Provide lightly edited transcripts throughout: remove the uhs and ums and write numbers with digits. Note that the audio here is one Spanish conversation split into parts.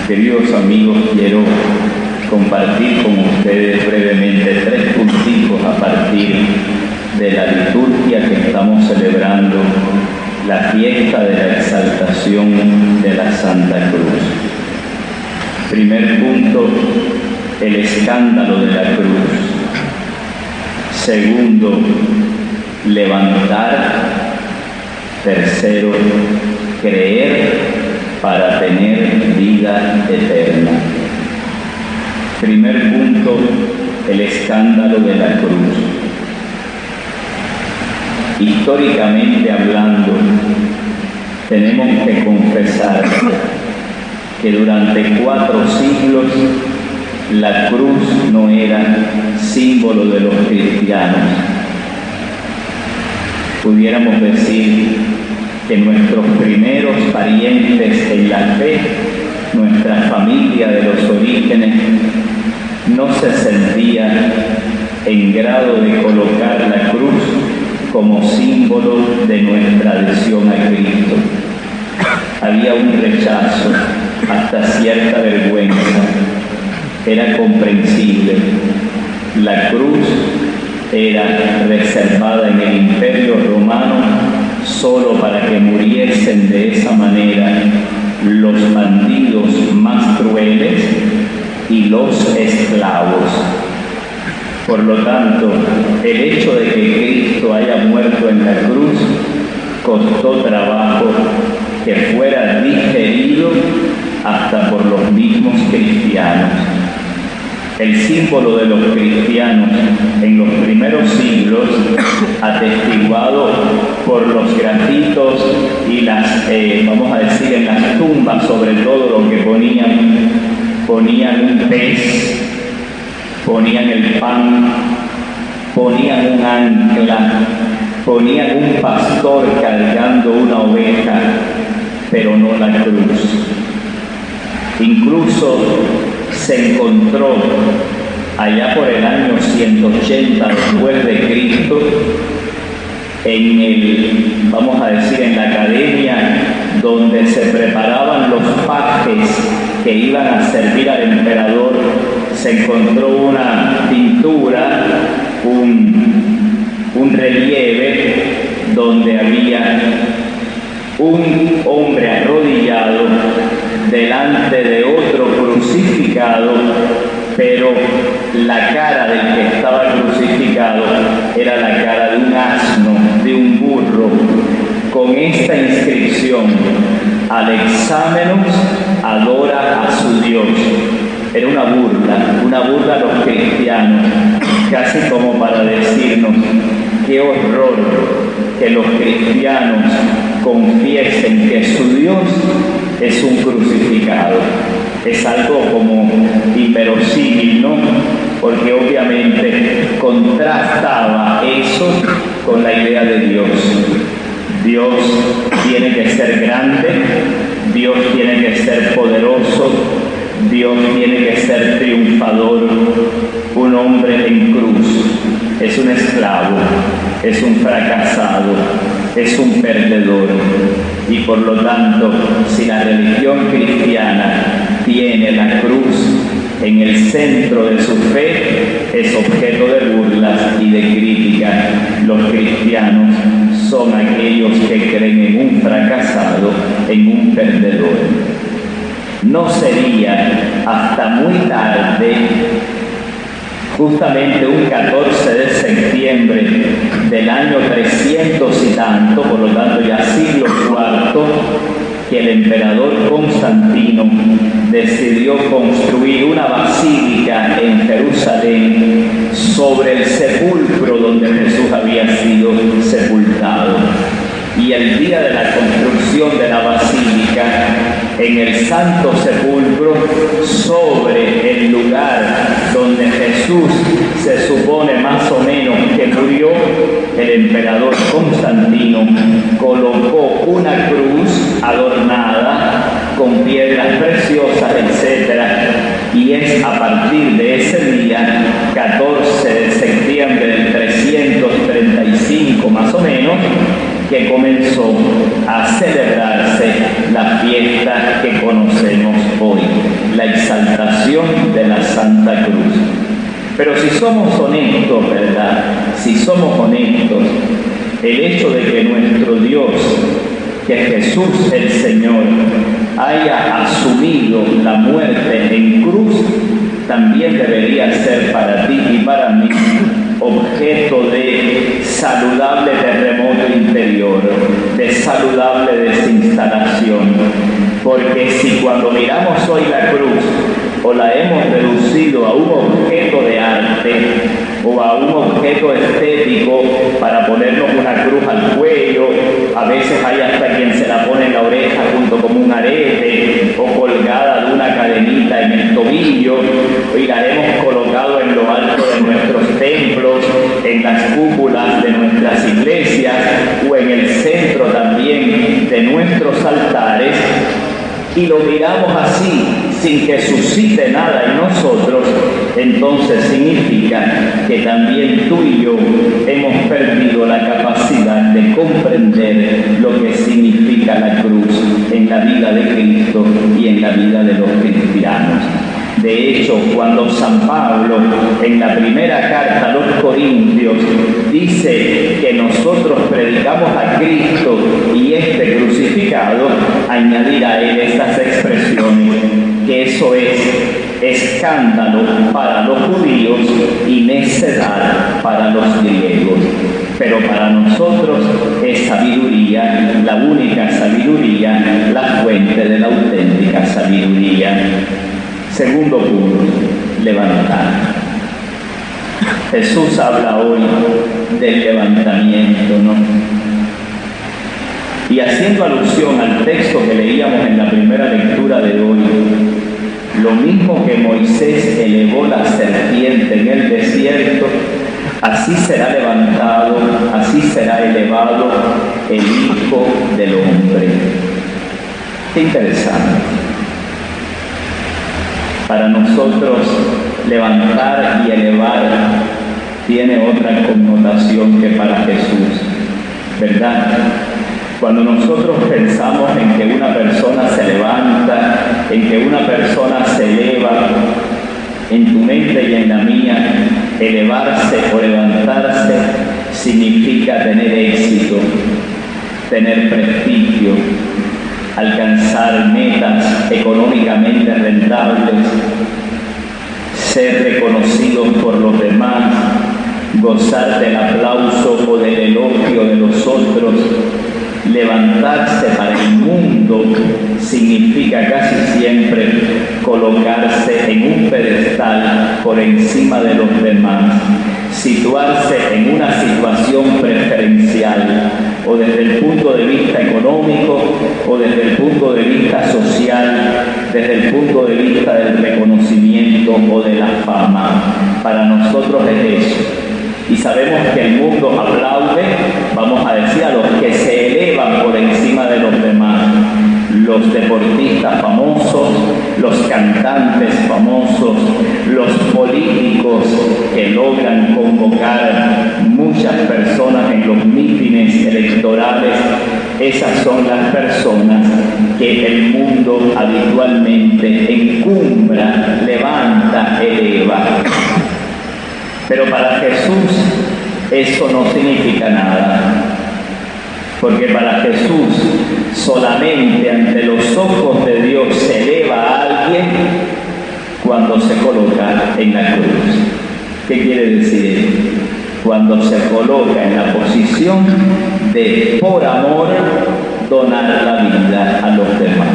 Queridos amigos, quiero compartir con ustedes brevemente 3 puntitos a partir de la liturgia que estamos celebrando, la fiesta de la exaltación de la Santa Cruz. Primer punto, el escándalo de la cruz. Segundo, levantar. Tercero, creer para tener vida eterna. Primer punto, el escándalo de la cruz. Históricamente hablando, tenemos que confesar que durante 4 siglos la cruz no era símbolo de los cristianos. Pudiéramos decir que nuestros primeros parientes en la fe, nuestra familia de los orígenes, no se sentía en grado de colocar la cruz como símbolo de nuestra adhesión a Cristo. Había un rechazo, hasta cierta vergüenza. Era comprensible. La cruz era reservada en el Imperio Romano solo para que muriesen de esa manera los bandidos más crueles y los esclavos. Por lo tanto, el hecho de que Cristo haya muerto en la cruz costó trabajo que fuera digerido hasta por los mismos cristianos. El símbolo de los cristianos en los primeros siglos, atestiguado por los grafitos y las, vamos a decir, en las tumbas, sobre todo lo que ponían un pez, ponían el pan, ponían un ancla, ponían un pastor cargando una oveja, pero no la cruz. Incluso se encontró allá por el año 180 después de Cristo, en el, vamos a decir, en la academia donde se preparaban los pajes que iban a servir al emperador, se encontró una pintura, un relieve donde había un hombre arrodillado delante de otro crucificado, pero la cara del que estaba crucificado era la cara de un asno, de un burro, con esta inscripción: Alexámenos adora a su Dios. Era una burla a los cristianos, casi como para decirnos: qué horror que los cristianos confiesen que su Dios es un crucificado. Es algo como inverosímil, ¿no? Porque obviamente contrastaba eso con la idea de Dios. Dios tiene que ser grande, Dios tiene que ser poderoso, Dios tiene que ser triunfador. Un hombre en cruz es un esclavo, es un fracasado, es un perdedor. Y por lo tanto, si la religión cristiana tiene la cruz en el centro de su fe, es objeto de burlas y de críticas. Los cristianos son aquellos que creen en un fracasado, en un perdedor. No sería hasta muy tarde, justamente un 14 de septiembre del año 300 y tanto, por lo tanto ya siglo IV, que el emperador Constantino decidió construir una basílica en Jerusalén sobre el sepulcro donde Jesús había sido sepultado. Y el día de la construcción de la basílica, en el Santo Sepulcro, sobre el lugar donde Jesús se supone más o menos que murió, el emperador Constantino colocó una cruz adornada con piedras preciosas, etc. Y es a partir de ese día, 14 de septiembre del 335 más o menos, que comenzó a celebrarse la fiesta que conocemos hoy. la exaltación de la Santa Cruz. Pero si somos honestos, ¿verdad? Si somos honestos, el hecho de que nuestro Dios, que Jesús el Señor, haya asumido la muerte en cruz, también debería ser para ti y para mí objeto de saludable terremoto interior, de saludable desinstalación. Porque si cuando miramos hoy la cruz, o la hemos reducido a un objeto de arte o a un objeto estético para ponernos una cruz al cuello, a veces hay hasta quien se la pone en la oreja junto con un arete o colgada de una cadenita en el tobillo, y la hemos colocado en lo alto de nuestros templos, en las cúpulas de nuestras iglesias o en el centro también de nuestros altares, y lo miramos así, sin que suscite nada en nosotros, entonces significa que también tú y yo hemos perdido la capacidad de comprender lo que significa la cruz en la vida de Cristo y en la vida de los cristianos. De hecho, cuando San Pablo, en la primera carta a los Corintios, dice que nosotros predicamos a Cristo y este crucificado, añadir a él estas expresiones, que eso es escándalo para los judíos y necedad para los griegos. Pero para nosotros es sabiduría, la única sabiduría, la fuente de la auténtica sabiduría. Segundo punto, levantar. Jesús habla hoy del levantamiento, ¿no? Y haciendo alusión al texto que leíamos en la primera lectura de hoy, lo mismo que Moisés elevó la serpiente en el desierto, así será levantado, así será elevado el Hijo del Hombre. Qué interesante. Para nosotros, levantar y elevar tiene otra connotación que para Jesús, ¿verdad? Cuando nosotros pensamos en que una persona se levanta, en que una persona se eleva, en tu mente y en la mía, elevarse o levantarse significa tener éxito, tener prestigio, alcanzar metas económicamente rentables, ser reconocidos por los demás, gozar del aplauso o del elogio de los otros. Levantarse para el mundo significa casi siempre colocarse en un pedestal por encima de los demás, situarse en una situación preferencial, o desde el punto de vista económico, o desde el punto de vista social, desde el punto de vista del reconocimiento o de la fama. Para nosotros es eso. Y sabemos que el mundo aplaude, vamos a decir, a los que se elevan por encima de los demás. Los deportistas famosos, los cantantes famosos, los políticos que logran convocar muchas personas en los mítines electorales. Esas son las personas que el mundo habitualmente encumbra, levanta, eleva. Pero para Jesús eso no significa nada, porque para Jesús solamente ante los ojos de Dios se eleva a alguien cuando se coloca en la cruz. ¿Qué quiere decir? Cuando se coloca en la posición de, por amor, donar la vida a los demás.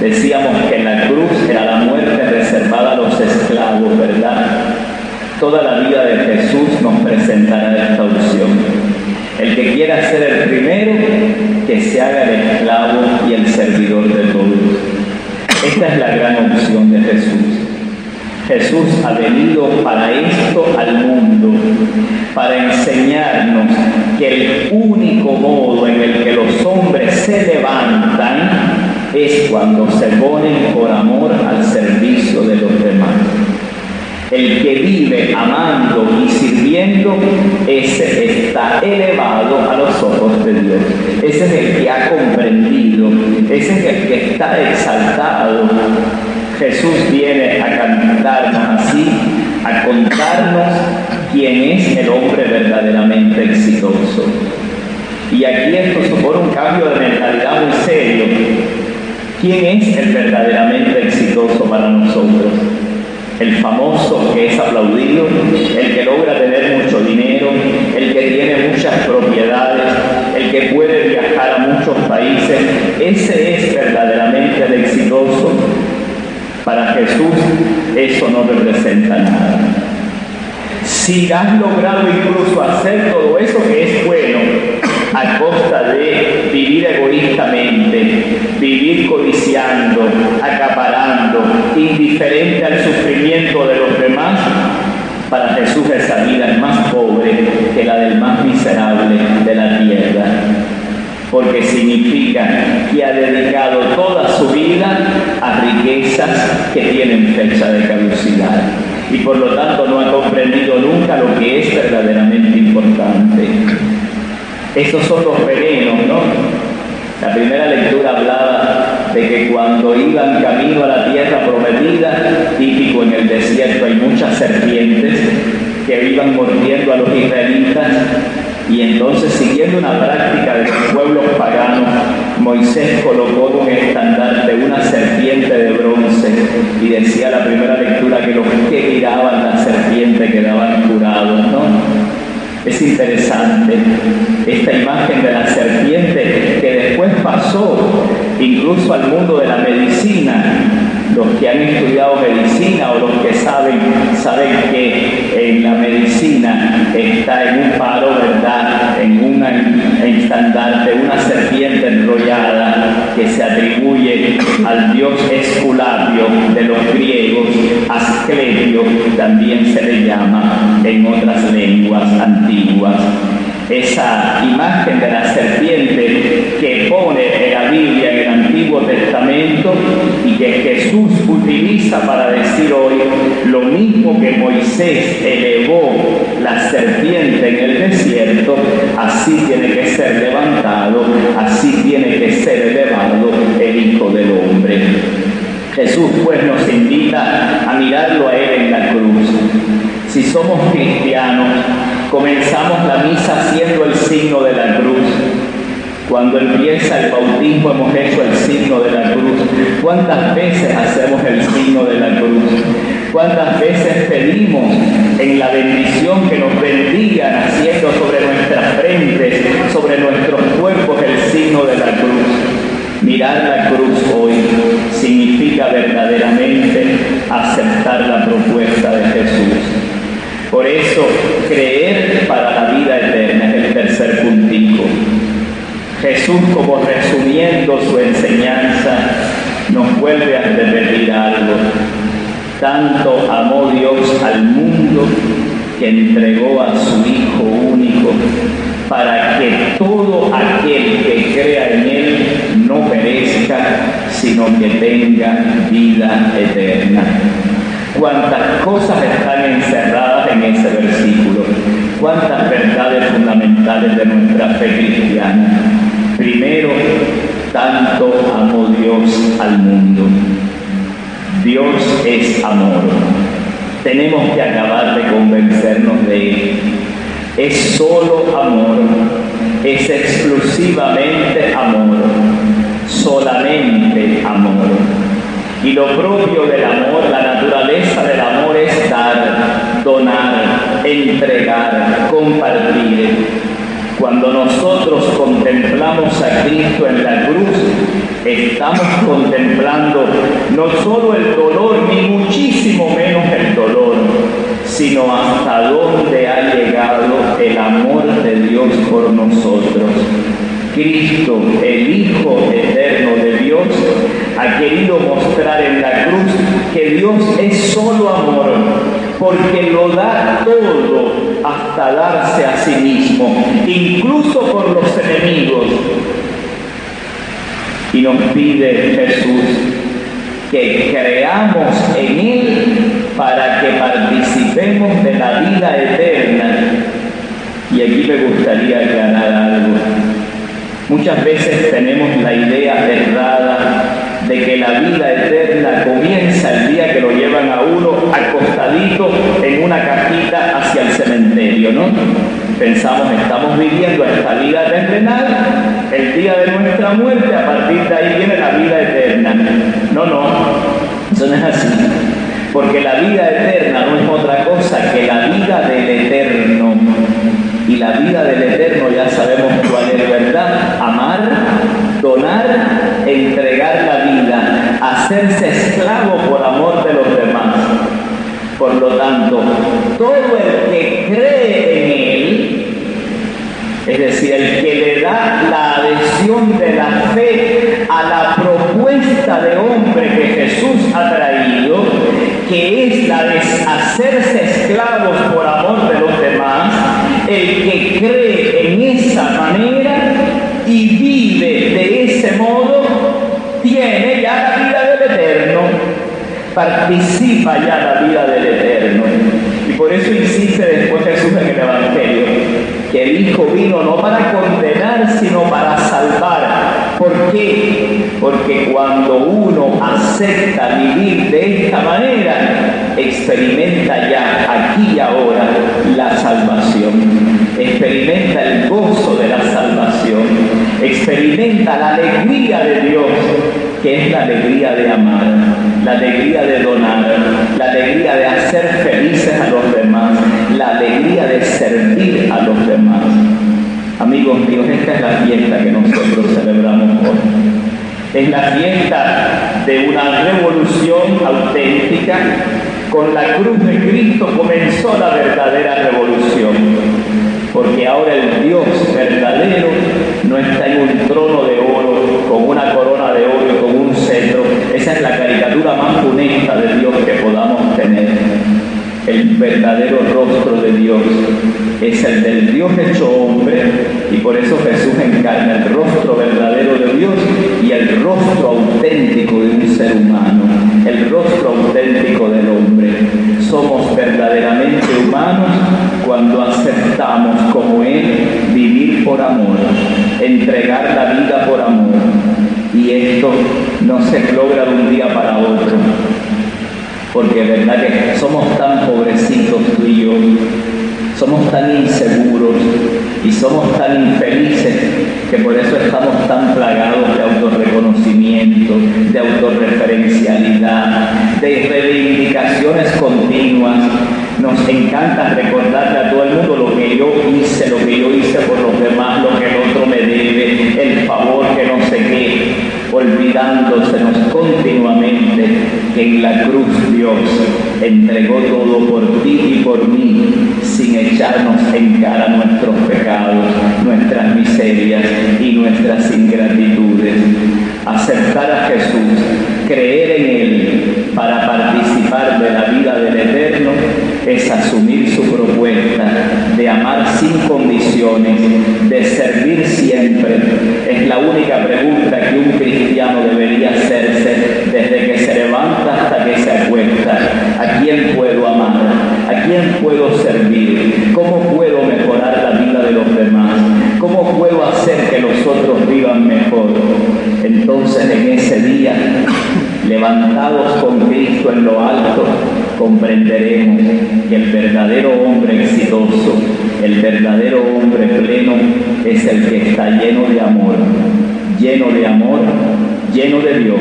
Decíamos que la cruz era la muerte reservada a los esclavos, ¿verdad? Toda la vida de Jesús nos presentará esta opción. El que quiera ser el primero, que se haga el esclavo y el servidor de todos. Esta es la gran opción de Jesús. Jesús ha venido para esto al mundo, para enseñarnos que el único modo en el que los hombres se levantan es cuando se ponen por amor al servicio de los demás. El que vive amando y sirviendo, ese está elevado a los ojos de Dios. Ese es el que ha comprendido, ese es el que está exaltado. Jesús viene a cantarnos así, a contarnos quién es el hombre verdaderamente exitoso. Y aquí esto supone un cambio de mentalidad muy serio. ¿Quién es el verdaderamente exitoso para nosotros? El famoso que es aplaudido, el que logra tener mucho dinero, el que tiene muchas propiedades, el que puede viajar a muchos países. Ese es verdaderamente el exitoso. Para Jesús eso no representa nada. Si has logrado incluso hacer todo eso que es bueno a costa de vivir egoístamente, vivir codiciando, acaparando, indiferente al sufrimiento de los demás, para Jesús esa vida es más pobre que la del más miserable de la tierra, porque significa que ha dedicado toda su vida a riquezas que tienen fecha de caducidad y por lo tanto no ha comprendido nunca lo que es verdaderamente importante. Estos son los venenos, ¿no? La primera lectura hablaba de que cuando iban camino a la tierra prometida, típico en el desierto, hay muchas serpientes que iban mordiendo a los israelitas, y entonces, siguiendo una práctica de los pueblos paganos, Moisés colocó un estandarte, una serpiente de bronce, y decía la primera lectura que los que miraban la serpiente quedaban curados, ¿no? Es interesante esta imagen de la serpiente que después pasó incluso al mundo de la medicina. Los que han estudiado medicina o los que saben que en la medicina está en un paro, ¿verdad?, en un estandarte, una serpiente enrollada que se atribuye al dios Esculapio de los griegos, Asclepio también se le llama en otras lenguas antiguas. Esa imagen de la serpiente que pone en la Biblia, en el Antiguo Testamento, y que Jesús utiliza para decir hoy lo mismo que Moisés elevó la serpiente en el desierto, así tiene que ser levantado, así tiene que ser elevado el Hijo del Hombre. Jesús pues nos invita a mirarlo a Él en la cruz. Si somos cristianos, comenzamos la misa haciendo el signo de la cruz. Cuando empieza el bautismo hemos hecho el signo de la cruz. ¿Cuántas veces hacemos el signo de la cruz? ¿Cuántas veces pedimos en la bendición que nos bendigan haciendo sobre nuestras frentes, sobre nuestros cuerpos el signo de la cruz? Mirar la cruz hoy significa verdaderamente aceptar la propuesta de Jesús. Por eso, creer para la vida eterna es el tercer puntico. Jesús, como resumiendo su enseñanza, nos vuelve a repetir algo. Tanto amó Dios al mundo que entregó a su Hijo único para que todo aquel que crea en Él no perezca, sino que tenga vida eterna. Cuántas cosas están encerradas en ese versículo, cuántas verdades fundamentales de nuestra fe cristiana. Primero, tanto amó Dios al mundo. Dios es amor. Tenemos que acabar de convencernos de Él. Es solo amor, es exclusivamente amor, solamente amor. Y lo propio del amor, la naturaleza del amor es dar, donar, entregar, compartir. Cuando nosotros contemplamos a Cristo en la cruz, estamos contemplando no solo el dolor, ni muchísimo menos el dolor, sino hasta dónde ha llegado el amor de Dios por nosotros. Cristo, el Hijo eterno de Dios, ha querido mostrar en la cruz que Dios es solo amor, porque lo da todo hasta darse a sí mismo, incluso por los enemigos. Y nos pide Jesús que creamos en Él para que participemos de la vida eterna. Y aquí me gustaría aclarar algo. Muchas veces tenemos la idea errada de que la vida eterna comienza el uno acostadito en una cajita hacia el cementerio, ¿no? Pensamos, estamos viviendo esta vida terrenal, el día de nuestra muerte, a partir de ahí viene la vida eterna. No, eso no es así. Porque la vida eterna no es otra cosa que la vida del Eterno. Y la vida del Eterno ya sabemos cuál es, ¿verdad? Amar, donar, entregar la vida, hacerse esclavo por amor de los demás. Por lo tanto, todo el que cree en Él, es decir, el que le da la adhesión de la fe a la propuesta de hombre que Jesús ha traído, que es la de hacerse esclavos por amor de los demás, el que cree en esa manera y vive de ese modo, tiene ya la vida del Eterno, participa ya la vida del Eterno. Y por eso insiste después Jesús en el Evangelio, que el Hijo vino no para condenar, sino para salvar. ¿Por qué? Porque cuando uno acepta vivir de esta manera, experimenta ya aquí y ahora la salvación. Experimenta el gozo de la salvación. Experimenta la alegría de Dios, que es la alegría de amar, la alegría de donar, la alegría de hacer felices a los demás, la alegría de servir a los demás. Amigos míos, esta es la fiesta que nosotros celebramos hoy. Es la fiesta de una revolución auténtica. Con la cruz de Cristo comenzó la verdadera revolución. Porque ahora el Dios verdadero no está en un trono de oro, con una corona de oro y con un cetro. Esa es la caricatura más funesta de Dios que podamos tener. El verdadero rostro de Dios es el del Dios hecho hombre, y por eso Jesús encarna el rostro verdadero de Dios y el rostro auténtico de un ser humano, el rostro auténtico del hombre. Somos verdaderamente humanos cuando aceptamos como Él vivir por amor, entregar la vida por amor. Y esto no se logra de un día para otro. Porque es verdad que somos tan pobrecitos tú y yo, somos tan inseguros y somos tan infelices que por eso estamos tan plagados de autorreconocimiento, de autorreferencialidad, de reivindicaciones continuas. Nos encanta recordarle a todo el mundo lo que yo hice por los demás, lo que el otro me debe, el favor que no sé qué, olvidándosenos continuamente que en la cruz Dios entregó todo por ti y por mí, sin echarnos en cara nuestros pecados, nuestras miserias y nuestras ingratitudes. Aceptar a Jesús, creer en Él para participar de la vida del Eterno, es asumir su propuesta de amar sin condiciones, de servir siempre. Es la única pregunta que un cristiano debería hacerse desde que se levanta hasta que se acuesta. ¿A quién puedo amar? ¿A quién puedo servir? ¿Cómo puedo mejorar la vida de los demás? ¿Cómo puedo hacer que los otros vivan mejor? Entonces en ese día, levantados con Cristo en lo alto, comprenderemos que el verdadero hombre exitoso, el verdadero hombre pleno, es el que está lleno de amor, lleno de Dios,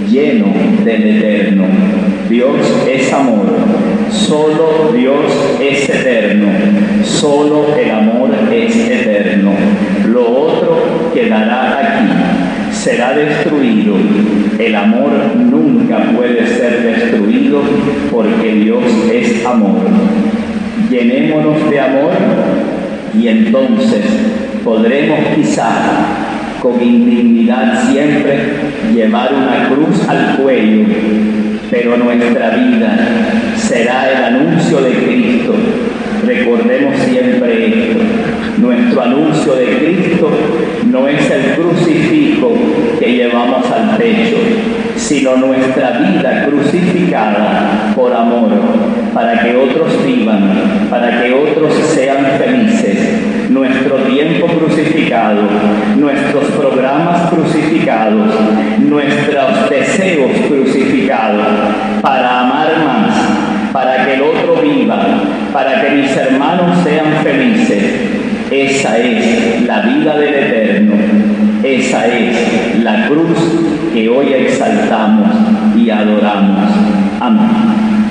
lleno del Eterno. Dios es amor, solo Dios es eterno, solo el amor es eterno. Lo otro quedará aquí, será destruido. El amor nunca puede ser destruido porque Dios es amor. Llenémonos de amor y entonces podremos quizá con indignidad siempre llevar una cruz al cuello, pero nuestra vida será el anuncio de Cristo. Recordemos siempre esto: nuestro anuncio de Cristo no es el crucifijo que llevamos al pecho, sino nuestra vida crucificada por amor, para que otros vivan, para que otros sean felices. Nuestro tiempo crucificado, nuestros programas crucificados, nuestros deseos crucificados, para amar más, para que mis hermanos sean felices. Esa es la vida del Eterno. Esa es la cruz que hoy exaltamos y adoramos. Amén.